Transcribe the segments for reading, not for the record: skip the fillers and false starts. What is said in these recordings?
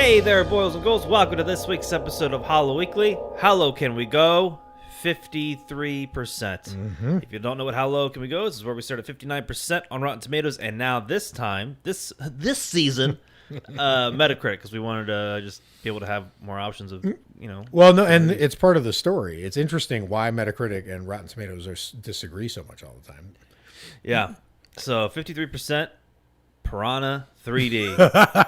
Hey there, boys and girls. Welcome to this week's episode of Hollow Weekly. How low can we go? 53%. If you don't know what How Low Can We Go is where we start at 59% on Rotten Tomatoes, and now this time, this season, Metacritic, because we wanted to just be able to have more options of, Well, no, and it's part of the story. It's interesting why Metacritic and Rotten Tomatoes disagree so much all the time. Yeah. So 53%, Piranha 3D.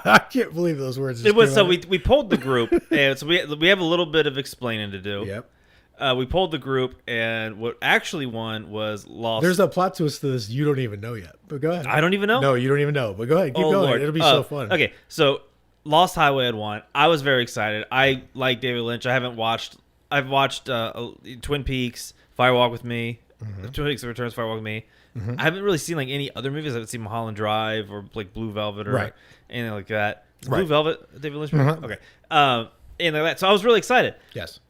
I can't believe those words. It was so we polled the group, and so we have a little bit of explaining to do. Yep. We polled the group, and what actually won was Lost. There's a plot twist to this you don't even know yet, but go ahead. I don't even know? No, you don't even know, but go ahead. Keep going. Lord. It'll be so fun. Okay, so Lost Highway had won. I was very excited. I like David Lynch. I've watched Twin Peaks, Firewalk with Me, Twin Peaks Returns, Firewalk with Me. I haven't really seen like any other movies. I haven't seen Mulholland Drive or like Blue Velvet or anything like that. Is Blue Velvet, David Lynch movie? Okay. Anything like that. So I was really excited. Yes.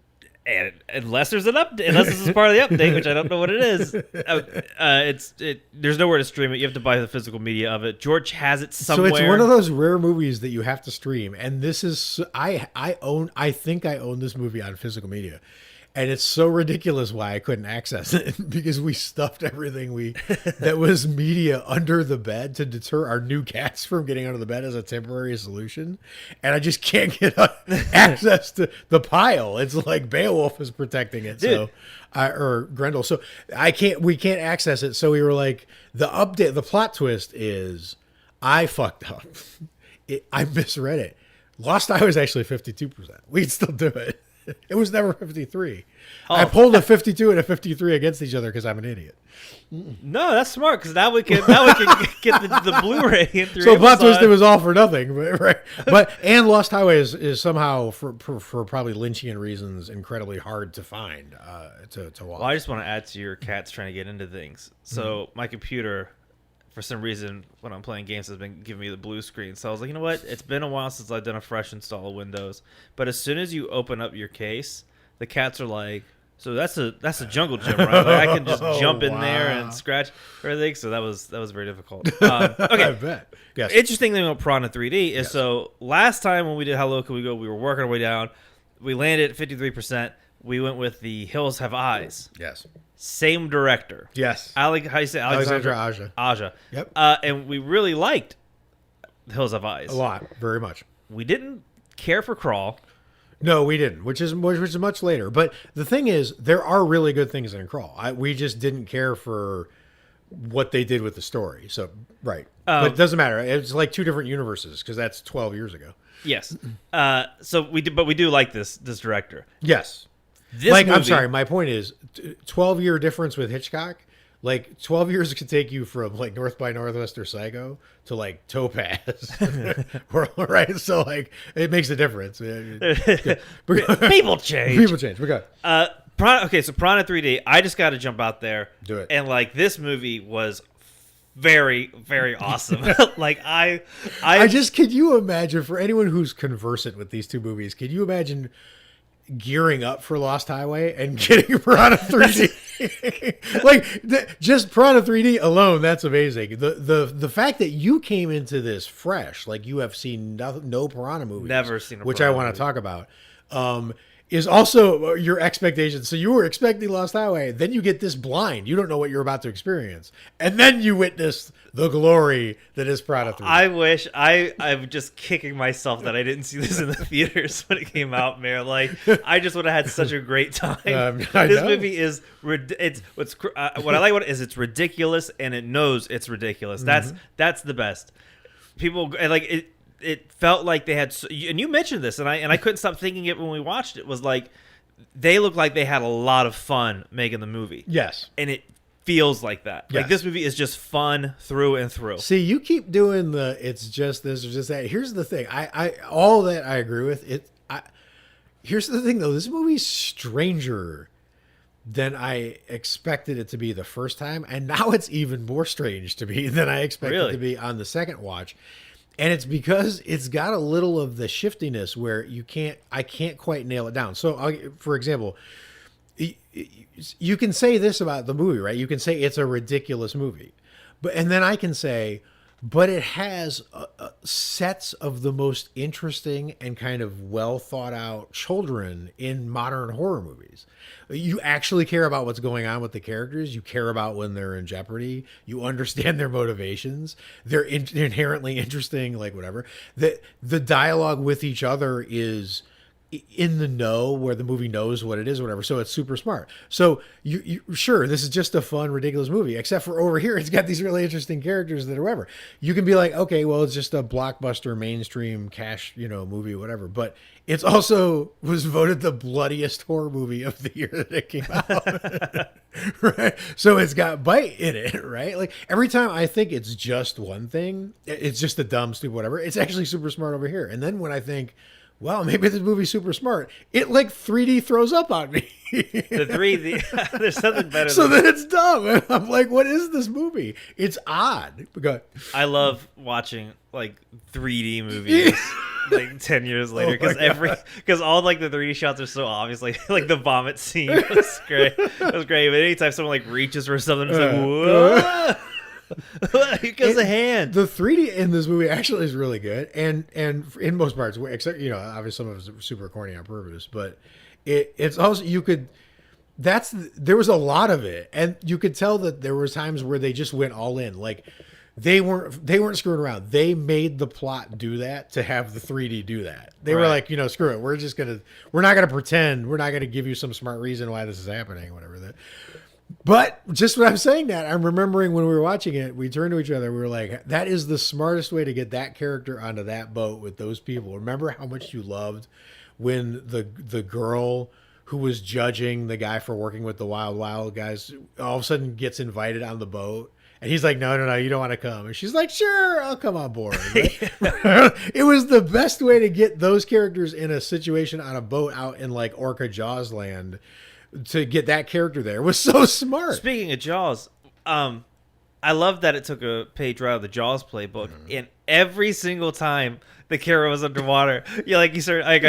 And unless there's an update, unless this is part of the update, which I don't know what it is, there's nowhere to stream it. You have to buy the physical media of it. George has it somewhere. So it's one of those rare movies that you have to stream, and this is I think I own this movie on physical media, and it's so ridiculous why I couldn't access it because we stuffed everything that was media under the bed to deter our new cats from getting under the bed as a temporary solution, and I just can't get access to the pile. It's like Beowulf is protecting it, Dude. or Grendel. So we can't access it. So we were like, the plot twist is I fucked up. I misread it. Lost Highway was actually 52%. We'd still do it. It was never 53. Oh. I pulled a 52 and a 53 against each other because I'm an idiot. No, that's smart because now we can get the Blu-ray in through. So plot twist, it was all for nothing, but and Lost Highway is somehow for probably Lynchian reasons incredibly hard to find to watch. Well, I just want to add to your cats trying to get into things. So my computer, for some reason, when I'm playing games, has been giving me the blue screen. So I was like, you know what? It's been a while since I've done a fresh install of Windows. But as soon as you open up your case, the cats are like, so that's a jungle gym, right? Like I can just jump in there and scratch everything. So that was very difficult. Okay. I bet. Yes. Interesting thing about Piranha 3D is so last time when we did How Low Can We Go, we were working our way down. We landed at 53%. We went with The Hills Have Eyes. Yes. Same director. Yes. How you say Alexandra Aja. Aja. Yep. And we really liked The Hills Have Eyes. A lot. Very much. We didn't care for Crawl. No, we didn't, which is much later. But the thing is, there are really good things in Crawl. We just didn't care for what they did with the story. So, right. But it doesn't matter. It's like two different universes because that's 12 years ago. Yes. So we do like this director. Yes. I'm sorry. My point is 12-year difference with Hitchcock. Like 12 years could take you from like North by Northwest or Psycho to like Topaz, right? So like it makes a difference. People change. People change. We got. Okay, so Piranha 3D. I just got to jump out there. Do it. And like this movie was very, very awesome. Like I just could you imagine for anyone who's conversant with these two movies? Could you imagine gearing up for Lost Highway and getting Piranha 3D? Just Piranha 3D alone, that's amazing. The fact that you came into this fresh, like you have seen no Piranha movies, never seen a which Piranha I want movie. to talk about, is also your expectations. So you were expecting Lost Highway, then you get this blind. You don't know what you're about to experience, and then you witness the glory that is Piranha 3D. I wish I'm just kicking myself that I didn't see this in the theaters when it came out, man. Like I just would have had such a great time. This movie is what I like about it is it's ridiculous and it knows it's ridiculous. That's the best. People like it. It felt like they had, and you mentioned this, and I couldn't stop thinking it when we watched it. Was like they looked like they had a lot of fun making the movie. Yes, and it feels like that. Yes. Like this movie is just fun through and through. See, you keep doing it's just this or just that. Here's the thing. I all that I agree with it. Here's the thing though. This movie's stranger than I expected it to be the first time, and now it's even more strange to me than I expected it to be on the second watch. And it's because it's got a little of the shiftiness where I can't quite nail it down. So, for example, you can say this about the movie, right? You can say it's a ridiculous movie, and then I can say, but it has sets of the most interesting and kind of well thought out children in modern horror movies. You actually care about what's going on with the characters. You care about when they're in jeopardy. You understand their motivations. They're inherently interesting, like whatever. The dialogue with each other is in the know, where the movie knows what it is or whatever, so it's super smart. So you sure, this is just a fun ridiculous movie, except for over here it's got these really interesting characters that are whatever. You can be like, okay, well, it's just a blockbuster mainstream cash movie, whatever, but it's also was voted the bloodiest horror movie of the year that it came out. Right, so it's got bite in it, right? Like every time I think it's just one thing, it's just a dumb stupid whatever, it's actually super smart over here. And then when I think, well, maybe this movie's super smart, it like 3D throws up on me. There's something better. So then it's dumb. And I'm like, what is this movie? It's odd. I love watching like 3D movies. Like 10 years later, because all like the 3D shots are so obvious, like the vomit scene was great. It was great. But anytime someone like reaches for something, it's like, whoa. Because the hand. The 3D in this movie actually is really good, and in most parts, except obviously some of it is super corny on purpose, but it's also there was a lot of it, and you could tell that there were times where they just went all in, like they weren't screwing around. They made the plot do that to have the 3D do that. They were like, screw it, we're not gonna pretend, we're not gonna give you some smart reason why this is happening, whatever that. But just when I'm saying that, I'm remembering when we were watching it, we turned to each other. We were like, that is the smartest way to get that character onto that boat with those people. Remember how much you loved when the girl who was judging the guy for working with the Wild guys all of a sudden gets invited on the boat. And he's like, no, you don't want to come. And she's like, sure, I'll come on board. Right? It was the best way to get those characters in a situation on a boat out in like Orca Jaws land. To get that character there was so smart. Speaking of Jaws, I love that it took a page right out of the Jaws playbook, and every single time the camera was underwater, I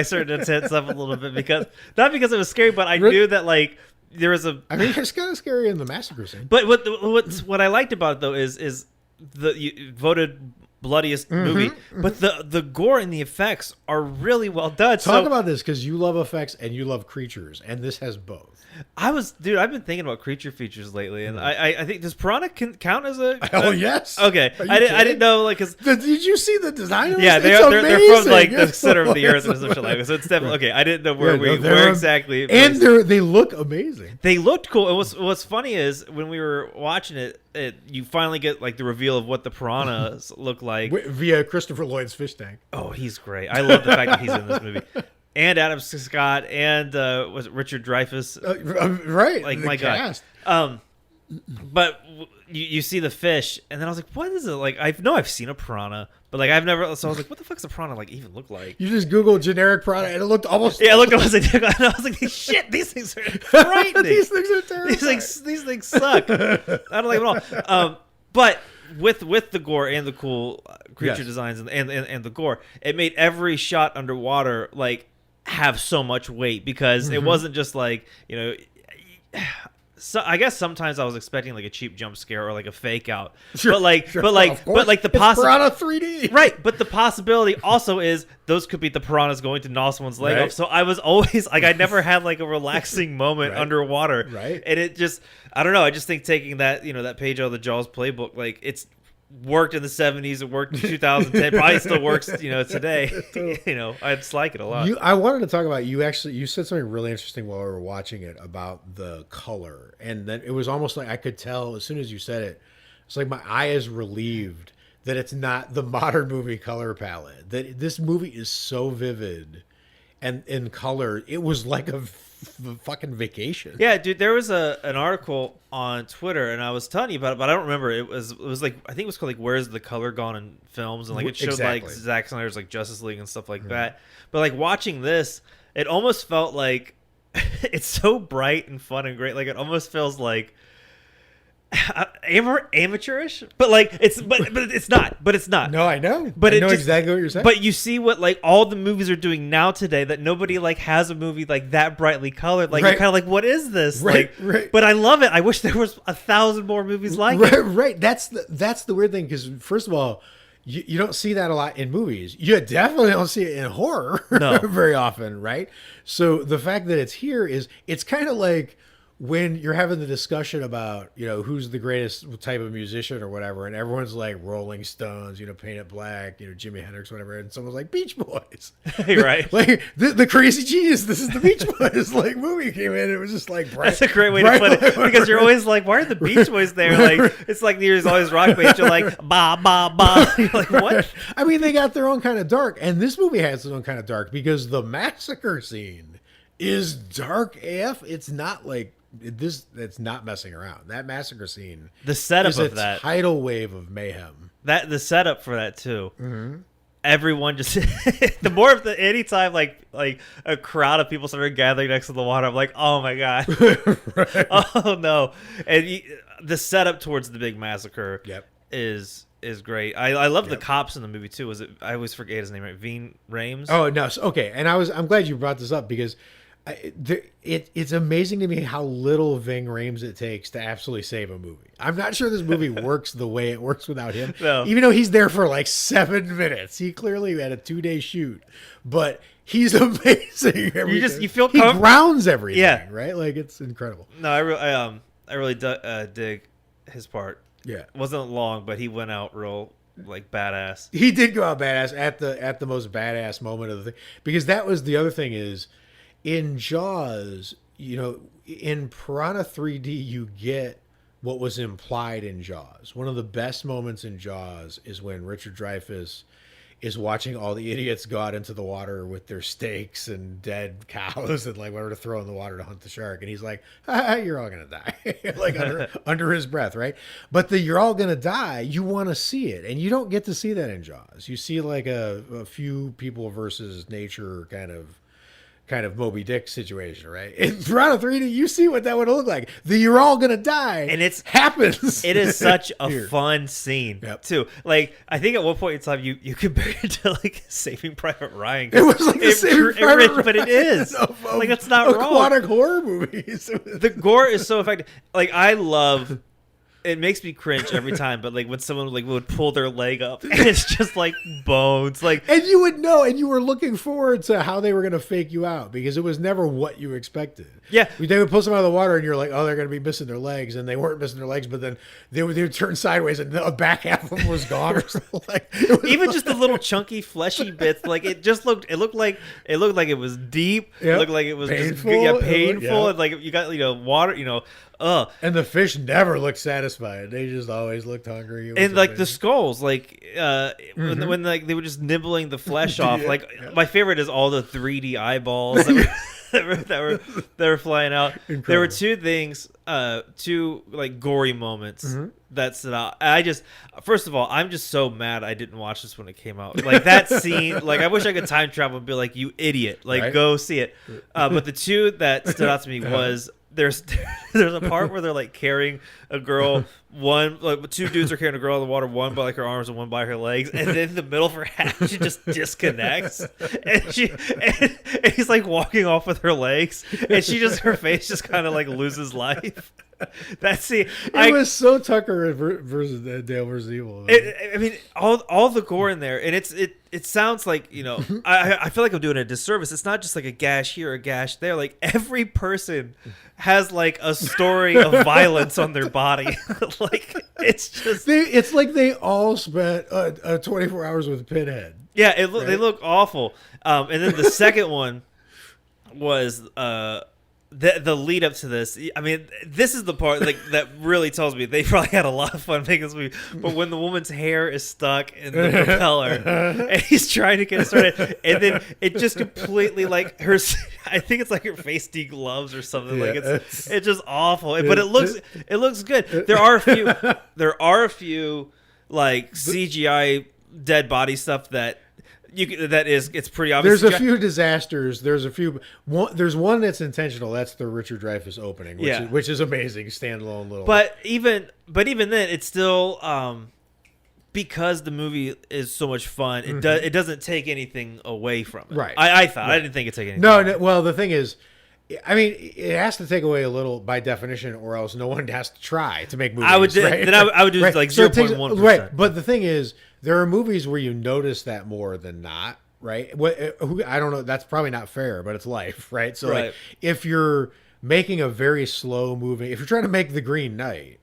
started to tense up a little bit not because it was scary, but I knew that like there was a. I mean, it's kind of scary in the massacre scene. But what I liked about it though is you voted bloodiest movie, but the gore and the effects are really well done. Talk about this, because you love effects and you love creatures, and this has both. I've been thinking about creature features lately, and I think, does Piranha count as a? Oh yes. Okay, I didn't know, like, cause did you see the design? Of yeah, they're from like the center of the earth and such like. So it's definitely okay. I didn't know where exactly. And they look amazing. They looked cool. And what's funny is when we were watching it, you finally get like the reveal of what the piranhas look like via Christopher Lloyd's fish tank. Oh, he's great. I love the fact that he's in this movie. And Adam Scott and was it Richard Dreyfuss? Right. Like, my cast. God. But you see the fish, and then I was like, what is it? Like, I've seen a piranha, but like I've never. So I was like, what the fuck's a piranha like even look like? You just Google generic piranha, and it looked almost. Yeah, it looked almost like. And I was like, shit, these things are frightening. These things are terrible. These things suck. I don't like them at all. But with the gore and the cool creature designs and the gore, it made every shot underwater like have so much weight, because it wasn't just like, so I guess sometimes I was expecting like a cheap jump scare or like a fake out, but the Piranha 3D, right? But the possibility also is those could be the piranhas going to gnaw someone's leg off. So I was always like, I never had like a relaxing moment underwater, right? And it just, I don't know. I just think taking that that page out of the Jaws playbook, like it's worked in the 70s, it worked in 2010, probably still works today. I just like it a lot. I wanted to talk about, you said something really interesting while we were watching it about the color, and then it was almost like I could tell as soon as you said it, it's like my eye is relieved that it's not the modern movie color palette, that this movie is so vivid and in color. It was like a fucking vacation. Yeah, dude, there was an article on Twitter, and I was telling you about it, but I don't remember. It was like, I think it was called like "Where's the Color Gone" in films, and like it showed like Zack Snyder's like Justice League and stuff like that. But like watching this, it almost felt like it's so bright and fun and great. Like it almost feels like amateurish, but like but it's not. No, I know. But I know exactly what you're saying. But you see what like all the movies are doing now today, that nobody like has a movie like that brightly colored. Like, you're kind of like, what is this? Right, like, right. But I love it. I wish there was 1,000 more movies like it. Right. That's the weird thing, because first of all, you don't see that a lot in movies. You definitely don't see it in horror very often, right? So the fact that it's here it's kind of like when you're having the discussion about, who's the greatest type of musician or whatever, and everyone's like Rolling Stones, Paint It Black, Jimi Hendrix, whatever, and someone's like Beach Boys. Right. Like the Crazy Genius, this is the Beach Boys like movie came in. It was just like bright. That's a great way to put it, because you're always like, why are the Beach Boys there? Like, it's like there's always rock bands. You're like, ba ba ba. You're like, what? I mean, they got their own kind of dark, and this movie has its own kind of dark, because the massacre scene is dark AF. It's not like it's not messing around. That massacre scene, the setup is of a that tidal wave of mayhem. The setup for that too. Mm-hmm. Everyone just the more of the anytime like a crowd of people started gathering next to the water, I'm like, oh my god. Right. Oh no. And the setup towards the big massacre is great. I love the cops in the movie too. I always forget his name, right? Ving Rhames. Oh no, okay. And I'm glad you brought this up, because it's amazing to me how little Ving Rhames it takes to absolutely save a movie. I'm not sure this movie works the way it works without him. No. Even though he's there for like 7 minutes. He clearly had a 2-day shoot, but he's amazing. You feel he grounds everything, yeah. right? Like, it's incredible. No, I really dig his part. Yeah, it wasn't long, but he went out real like badass. He did go out badass at the most badass moment of the thing, because that was the other thing is, in Jaws, in Piranha 3D, you get what was implied in Jaws. One of the best moments in Jaws is when Richard Dreyfuss is watching all the idiots go out into the water with their stakes and dead cows and like whatever to throw in the water to hunt the shark. And he's like, you're all going to die. Like under his breath, right? But the you're all going to die, you want to see it. And you don't get to see that in Jaws. You see like a few people versus nature kind of Moby Dick situation, right? In Piranha 3D, you see what that would look like. You're all gonna die, and it happens. It is such a fun scene too. Like, I think at one point in time you compare it to like Saving Private Ryan. It was like Saving Private Ryan, but it is like, that's not wrong. Aquatic horror movies. The gore is so effective. Like, I love. It makes me cringe every time, but like when someone like would pull their leg up and it's just like bones, like, and you would know, and you were looking forward to how they were going to fake you out, because it was never what you expected. Yeah, they would pull them out of the water, and you're like, oh, they're going to be missing their legs, and they weren't missing their legs, but then they would turn sideways, and the back half of them was gone or something. Like, even just the little chunky fleshy bits, like it looked like it was deep. It looked like it was painful, just painful, and like you got water, and the fish never looked satisfied. They just always looked hungry. And like the skulls, like when like they were just nibbling the flesh off. My favorite is all the 3D eyeballs that were flying out. Incredible. There were two things, two like gory moments that stood out. First of all, I'm just so mad I didn't watch this when it came out. Like, that scene, like, I wish I could time travel and be like, you idiot, like, go see it. But the two that stood out to me was, there's a part where they're like carrying a girl, two dudes are carrying a girl in the water, one by like her arms and one by her legs, and then in the middle of her hat she just disconnects, and he's like walking off with her legs, and her face just kind of like loses life. It was so Tucker versus Dale versus Evil. I mean, all the gore in there, and it sounds like, I feel like I'm doing a disservice. It's not just like a gash here, a gash there. Like, every person has like a story of violence on their body. Like, it's like they all spent 24 hours with Pinhead. Yeah, they look awful. And then the second one was the lead up to this. I mean, this is the part like that really tells me they probably had a lot of fun making this movie. But when the woman's hair is stuck in the propeller and he's trying to get it started, and then it just completely like I think it's like her face degloves or something. Like, it's just awful. But it looks good. There are a few like CGI dead body stuff that It's pretty obvious. There's a few disasters. There's one that's intentional. That's the Richard Dreyfuss opening, which is amazing, standalone little. But even then, it's still because the movie is so much fun. It doesn't take anything away from it. Right. I thought I didn't think it took anything. No. Well, the thing is, I mean, it has to take away a little by definition, or else no one has to try to make movies. I would do right? like so 0.1%. Right, but the thing is, there are movies where you notice that more than not. Right? I don't know. That's probably not fair, but it's life, right? So, like, if you're making a very slow moving, if you're trying to make The Green Knight,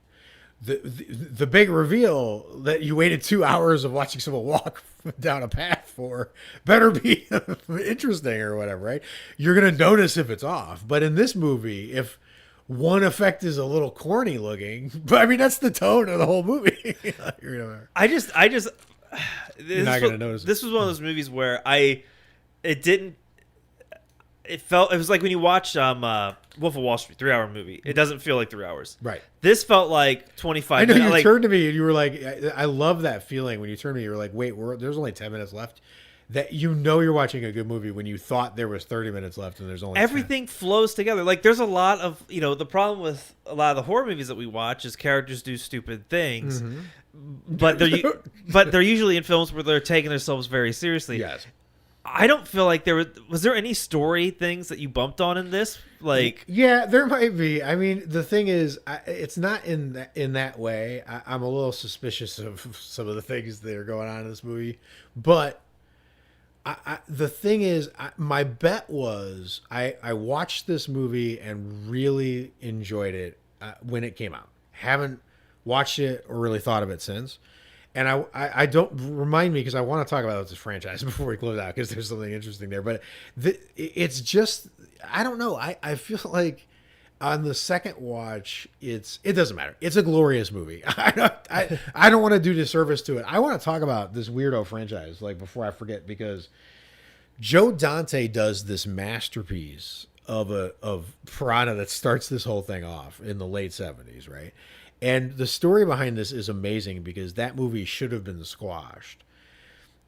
the big reveal that you waited 2 hours of watching someone walk down a path for better be interesting or whatever, right? You're gonna notice if it's off. But in this movie, if one effect is a little corny looking, but I mean that's the tone of the whole movie. I just you're not gonna notice. This was one of those movies where it was like when you watch Wolf of Wall Street, 3-hour movie. It doesn't feel like 3 hours. Right. This felt like 25 I know minutes. You turned to me and you were like, I love that feeling when you turned to me. You were like, wait, there's only 10 minutes left. That you're watching a good movie when you thought there was 30 minutes left and there's only everything 10. Flows together. Like there's a lot of the problem with a lot of the horror movies that we watch is characters do stupid things, but they're usually in films where they're taking themselves very seriously. Yes. I don't feel like was there any story things that you bumped on in this? Like, yeah, there might be. I mean, the thing is, it's not in that way. I'm a little suspicious of some of the things that are going on in this movie, but the thing is, my bet was I watched this movie and really enjoyed it when it came out. Haven't watched it or really thought of it since. And I don't remind me because I want to talk about this franchise before we close out because there's something interesting there. But it's just, I don't know. I feel like on the second watch, it doesn't matter. It's a glorious movie. I don't want to do disservice to it. I want to talk about this weirdo franchise like before I forget because Joe Dante does this masterpiece of Piranha that starts this whole thing off in the late 70s, right? And the story behind this is amazing because that movie should have been squashed.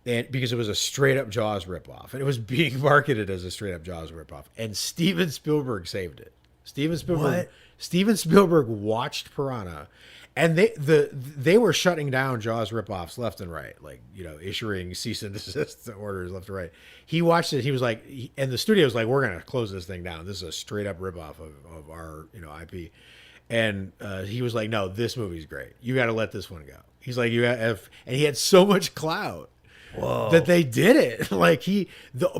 And because it was a straight up Jaws ripoff. And it was being marketed as a straight up Jaws ripoff. And Steven Spielberg saved it. Steven Spielberg watched Piranha. And they were shutting down Jaws ripoffs left and right. Like, issuing cease and desist orders left and right. He watched it. He was like, and the studio was like, we're going to close this thing down. This is a straight up ripoff of our, IP. And he was like, no, this movie's great. You got to let this one go. He's like, and he had so much clout that they did it. Like the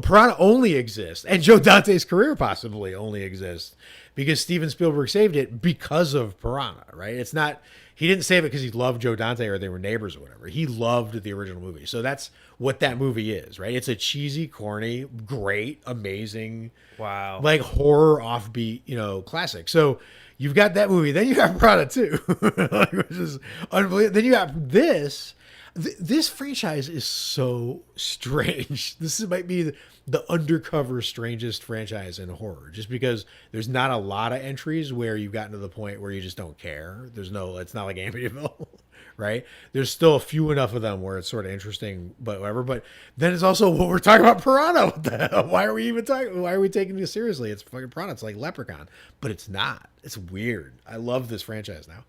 Piranha only exists, and Joe Dante's career possibly only exists because Steven Spielberg saved it because of Piranha, right? It's not, he didn't save it because he loved Joe Dante or they were neighbors or whatever. He loved the original movie. So that's what that movie is, right? It's a cheesy, corny, great, amazing, wow, like horror offbeat, classic. So you've got that movie. Then you got Piranha 2, which is unbelievable. Then you got this. This franchise is so strange. This might be the undercover strangest franchise in horror, just because there's not a lot of entries where you've gotten to the point where you just don't care. It's not like Amityville, right? There's still a few enough of them where it's sort of interesting, but whatever. But then it's also what we're talking about Piranha. What the hell? Why are we taking this seriously? It's fucking Piranha. It's like Leprechaun, but it's not. It's weird. I love this franchise now.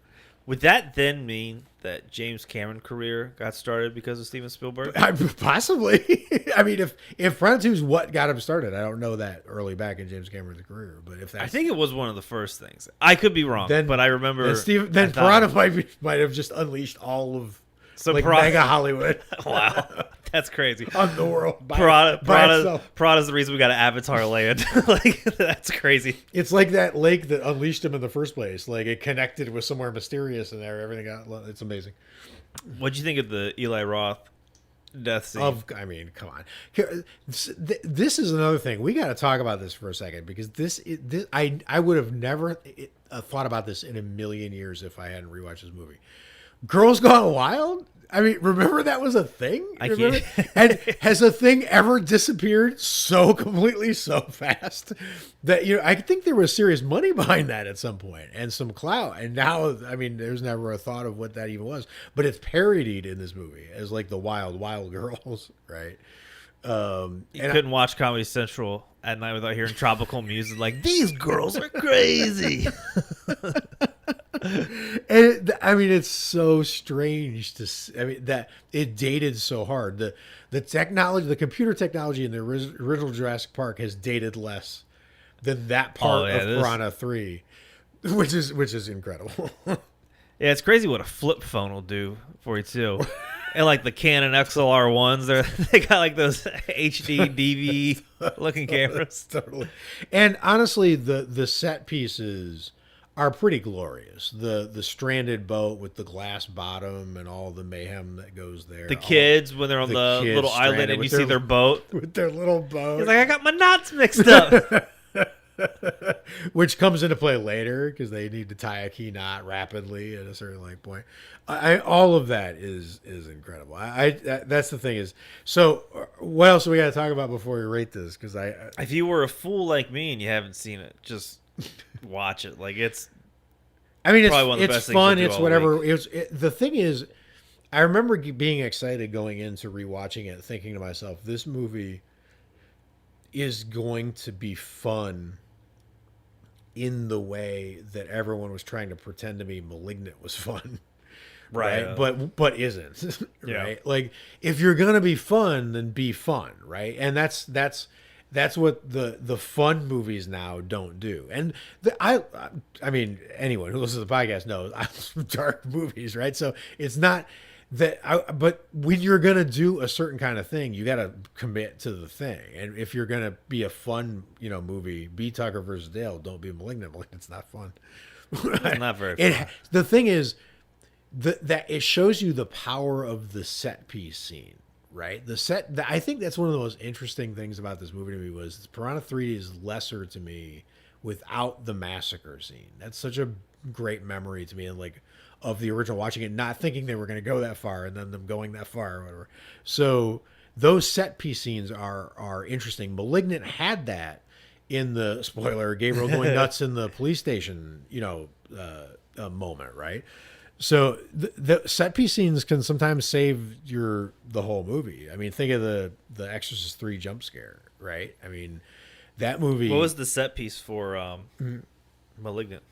Would that then mean that James Cameron's career got started because of Steven Spielberg? Possibly. I mean, if Piranha 2 is what got him started, I don't know that early back in James Cameron's career, but if that's, I think it was one of the first things. I could be wrong, but I remember. Then Piranha might have just unleashed all of mega Hollywood. Wow. That's crazy. On the world. Piranha's the reason we got an Avatar land. Like, that's crazy. It's like that lake that unleashed him in the first place. Like, it connected with somewhere mysterious in there. Everything it's amazing. What'd you think of the Eli Roth death scene? I mean, come on. This is another thing. We got to talk about this for a second because I would have never thought about this in a million years if I hadn't rewatched this movie. Girls Gone Wild? I mean, remember that was a thing? And has a thing ever disappeared so completely, so fast that, I think there was serious money behind that at some point and some clout. And now, I mean, there's never a thought of what that even was, but it's parodied in this movie as like the Wild, Wild Girls, right? You couldn't watch Comedy Central at night without hearing tropical music. Like, these girls are crazy. And I mean, it's so strange that it dated so hard. The technology, the computer technology in the original Jurassic Park has dated less than that part of Piranha 3, which is incredible. Yeah, it's crazy what a flip phone will do for you too. And like the Canon XLR ones, they got like those HD DV looking cameras. Totally. And honestly, the set pieces are pretty glorious. The stranded boat with the glass bottom and all the mayhem that goes there. The kids when they're on the little island and you see their boat with their little boat. He's like, I got my knots mixed up. Which comes into play later because they need to tie a key knot rapidly at a certain point. All of that is incredible. That's the thing is. So what else do we got to talk about before we rate this? Because if you were a fool like me and you haven't seen it, just watch it. Like it's. I mean, it's fun. It's whatever. The thing is, I remember being excited going into rewatching it, thinking to myself, this movie is going to be fun in the way that everyone was trying to pretend to me Malignant was fun. Right. But isn't. Right. Yeah. Like if you're going to be fun, then be fun. Right. And that's what the fun movies now don't do. And I mean, anyone who listens to the podcast knows I love dark movies. Right. So it's not that but when you're going to do a certain kind of thing, you got to commit to the thing. And if you're going to be a fun, movie, be Tucker versus Dale, don't be Malignant. Malignant's not fun. It's not very fun. The thing is that it shows you the power of the set piece scene, right? I think that's one of the most interesting things about this movie to me was Piranha 3 is lesser to me without the massacre scene. That's such a great memory to me, and like of the original watching it, not thinking they were going to go that far and then them going that far or whatever. So those set piece scenes are interesting. Malignant had that in the spoiler Gabriel going nuts in the police station, moment, right? So the set piece scenes can sometimes save the whole movie. I mean, think of the Exorcist 3 jump scare, right? I mean, that movie. What was the set piece for Malignant?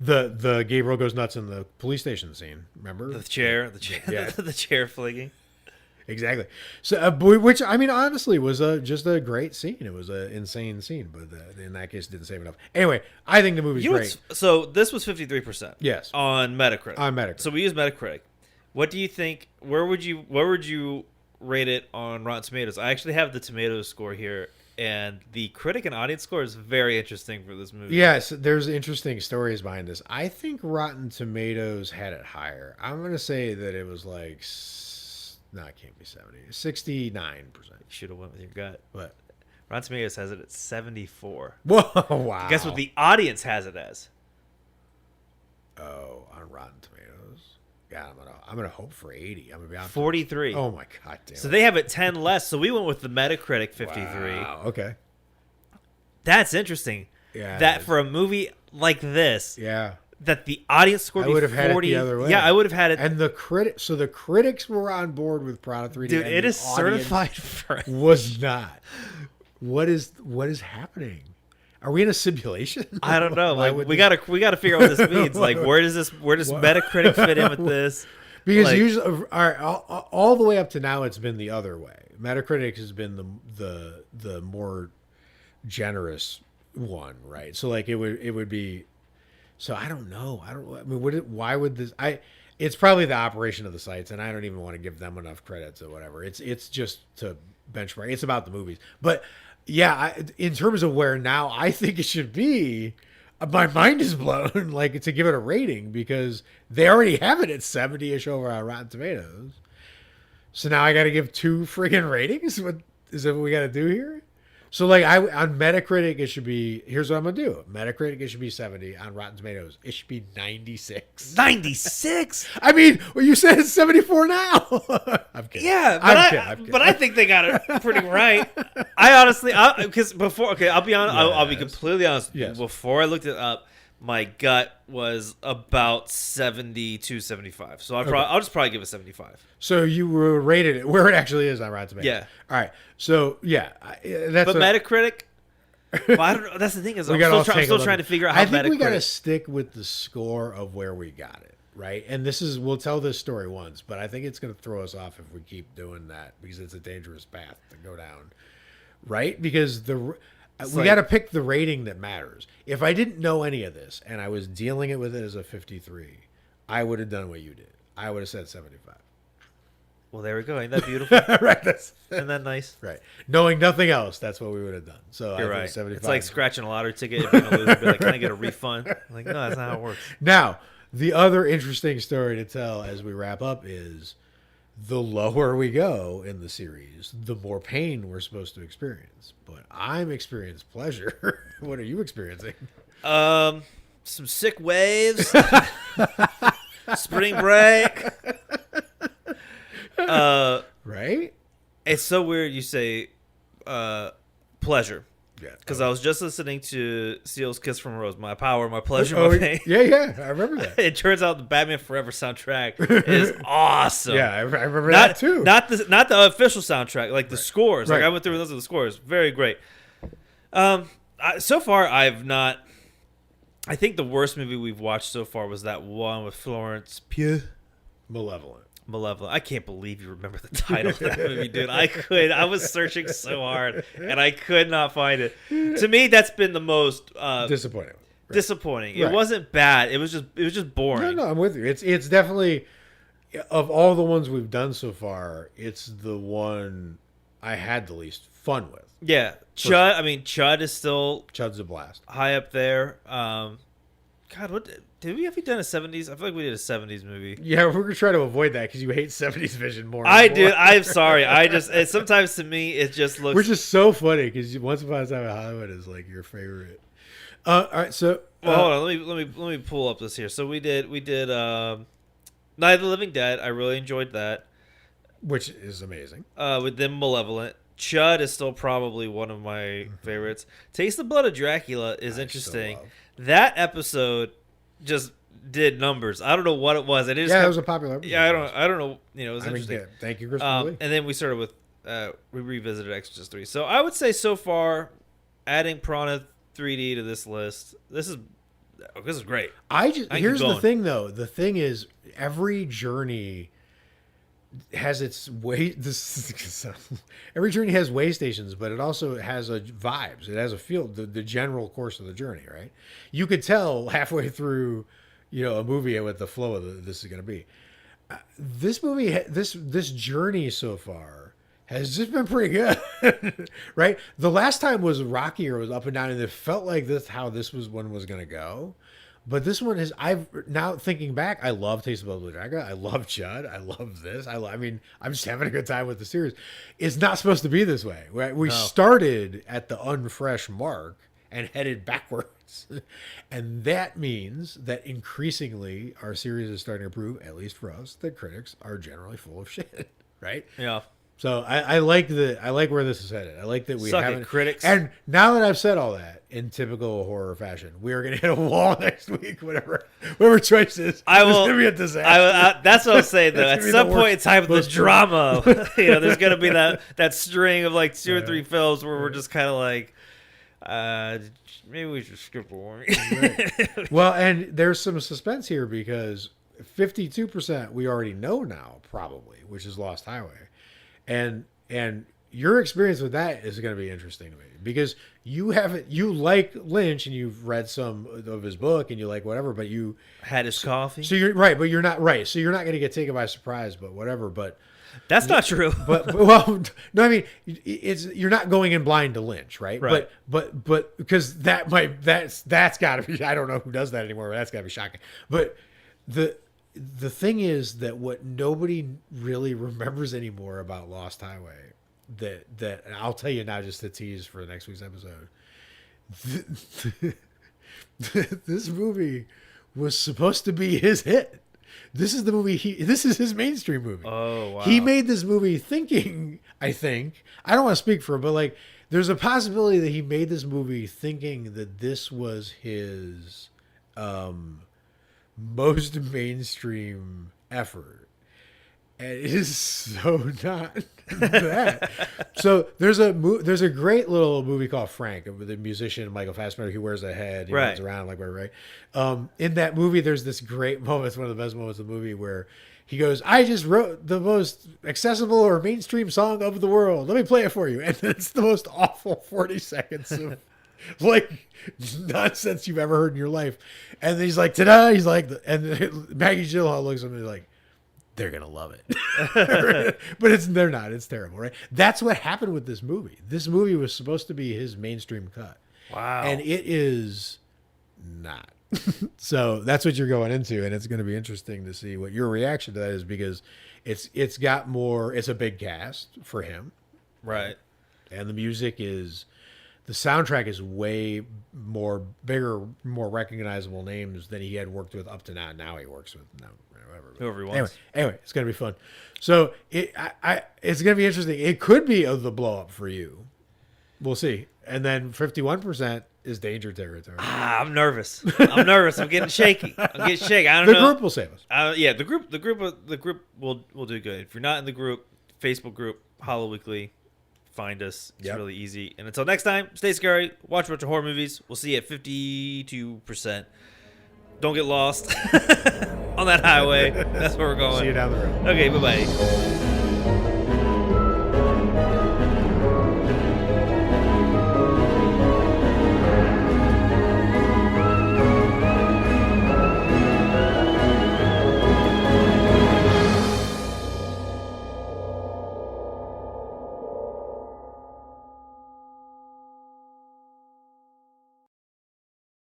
The Gabriel goes nuts in the police station scene. Remember the chair, yeah. The chair flicking. Exactly. So, which I mean, honestly, was just a great scene. It was an insane scene, but in that case, didn't save enough. Anyway, I think the movie's great. So this was 53%. Yes, on Metacritic. On Metacritic. So we use Metacritic. What do you think? Where would you rate it on Rotten Tomatoes? I actually have the Tomatoes score here, and the critic and audience score is very interesting for this movie. Yes, there's interesting stories behind this. I think Rotten Tomatoes had it higher. I'm going to say that it was like. No, it can't be 70. 69%. You should have went with your gut. What? Rotten Tomatoes has it at 74. Whoa, wow. Guess what the audience has it as? Oh, on Rotten Tomatoes. God, I'm gonna hope for 80. I'm gonna be honest. 43. Oh my god, damn. So they have it 10 less. So we went with the Metacritic 53. Wow. Okay. That's interesting. Yeah. That for a movie like this. Yeah. That the audience scored I would have had it the other way. Yeah, I would have had it. And the critics were on board with Piranha 3D. Dude, it is certified for was not. What is happening? Are we in a simulation? I don't know. Like we gotta figure out what this means. Like where does Metacritic fit in with this? Because usually, all the way up to now, it's been the other way. Metacritic has been the more generous one, right? So like it would be. So I don't know. I mean, why would this? It's probably the operation of the sites, and I don't even want to give them enough credit or whatever. It's just to benchmark. It's about the movies, but yeah, in terms of where now I think it should be, my mind is blown. Like to give it a rating because they already have it at 70-ish over on Rotten Tomatoes. So now I got to give 2 friggin' ratings. What is that? What we got to do here? So like on Metacritic, it should be. Here's what I'm gonna do. Metacritic, it should be 70. On Rotten Tomatoes, it should be 96. 96. I mean, well, you said it's 74 now. I'm kidding. Yeah, but I think they got it pretty right. I honestly, because before, okay, I'll be honest. I'll be completely honest. Yes. Before I looked it up, my gut was about 72, 75. So I'll just probably give it 75. So you rated it where it actually is on Rotten Tomatoes. Yeah. All right. So yeah, that's. But Metacritic. Well, I don't know. That's the thing is, I'm still trying to figure out how Metacritic. I think we got to stick with the score of where we got it, right? And we'll tell this story once, but I think it's going to throw us off if we keep doing that because it's a dangerous path to go down, right? Because we got to pick the rating that matters. If I didn't know any of this and I was dealing it with it as a 53, I would have done what you did. I would have said 75. Well, there we go. Ain't that beautiful? Right. Isn't that nice? Right. Knowing nothing else, that's what we would have done. So You're I right. 75. It's like scratching a lottery ticket. If you're going to lose, be like, can I get a refund? Like, no, that's not how it works. Now, the other interesting story to tell as we wrap up is the lower we go in the series, the more pain we're supposed to experience. But I'm experiencing pleasure. What are you experiencing? Some sick waves. Spring break. Right? It's so weird you say pleasure. Yeah. Because I was just listening to Seal's Kiss from a Rose. My power, my pleasure, my pain. Yeah. I remember that. It turns out the Batman Forever soundtrack is awesome. Yeah, I remember that too. Not the official soundtrack, like the scores. Like I went through those of the scores. Very great. So far, I've not. I think the worst movie we've watched so far was that one with Florence Pugh. Malevolent. I can't believe you remember the title of that movie, dude. I was searching so hard and I could not find it. To me, that's been the most disappointing. Right. Disappointing. Right. It wasn't bad. It was just boring. No, I'm with you. It's definitely, of all the ones we've done so far, it's the one I had the least fun with. Yeah, Chud. I mean, Chud's a blast. High up there. God, what did we have done a 70s? I feel like we did a 70s movie. Yeah, we're gonna try to avoid that because you hate 70s vision more. I do. I'm sorry. Sometimes to me it just looks. We're just so funny because Once Upon a Time in Hollywood is like your favorite. All right, so hold on. Let me pull up this here. So we did Night of the Living Dead. I really enjoyed that, which is amazing. With them Malevolent. Chud is still probably one of my favorites. Taste the Blood of Dracula is interesting. That episode just did numbers. I don't know what it was. It was a popular episode. Yeah, I don't know. It was interesting. Thank you, Christopher Lee. And then we started with we revisited Exorcist 3. So I would say so far, adding Piranha 3D to this list, this is great. Here's the thing though. The thing is, every journey has its way. Every journey has way stations, but it also has vibes. It has a feel. The general course of the journey, right? You could tell halfway through, a movie what the flow of this is going to be. This movie, this journey so far has just been pretty good, right? The last time was rocky or was up and down, and it felt like how this one was going to go. But this one is, now thinking back, I love Taste of Blood with Dracula. I love Chud. I love this. I'm just having a good time with the series. It's not supposed to be this way. Right? We started at the unfresh mark and headed backwards. And that means that increasingly our series is starting to prove, at least for us, that critics are generally full of shit. Right? Yeah. So I like where this is headed. I like that we haven't critics. And now that I've said all that, in typical horror fashion, we are going to hit a wall next week. Whatever choice is, it's going to be a disaster. That's what I was saying though. At some point in time, the drama, there's going to be that string of like 2 or 3 films where we're just kind of like, maybe we should skip one. Right. Well, and there's some suspense here because 52% we already know now, probably, which is Lost Highway. And your experience with that is going to be interesting to me because you like Lynch and you've read some of his book and you like whatever, but you had his coffee. So you're right, but you're not right. So you're not going to get taken by surprise, but whatever. But that's not true. But well, no, I mean you're not going in blind to Lynch, right? Right. But because that's got to be, I don't know who does that anymore, but that's got to be shocking. But the thing is that what nobody really remembers anymore about Lost Highway, that and I'll tell you now just to tease for next week's episode, this movie was supposed to be his hit. This is the movie this is his mainstream movie. Oh, wow. He made this movie thinking, I don't want to speak for him, but like there's a possibility that he made this movie thinking that this was his most mainstream effort, and it is so not that. So there's a great little movie called Frank, with the musician Michael Fassbender. He wears a head, he runs around like right. In that movie, there's this great moment. It's one of the best moments of the movie where he goes, "I just wrote the most accessible or mainstream song of the world. Let me play it for you." And it's the most awful 40 seconds of like nonsense you've ever heard in your life. And then he's like, "Ta-da!" He's like, and Maggie Gyllenhaal looks at me like, "They're gonna love it," but they're not. It's terrible, right? That's what happened with this movie. This movie was supposed to be his mainstream cut. Wow, and it is not. So that's what you're going into, and it's going to be interesting to see what your reaction to that is, because it's got more. It's a big cast for him, right? And the soundtrack is way more bigger, more recognizable names than he had worked with up to now. Now he works with whoever he wants. Anyway, it's going to be fun. So it's going to be interesting. It could be the blow up for you. We'll see. And then 51% is danger territory. I'm nervous. I'm getting shaky. I don't know. The group will save us. Yeah, the group will do good. If you're not in the group, Facebook group, Hollow Weekly, find us. It's really easy. And until next time, stay scary. Watch a bunch of horror movies. We'll see you at 52%. Don't get lost on that highway. That's where we're going. See you down the road. Okay, bye-bye.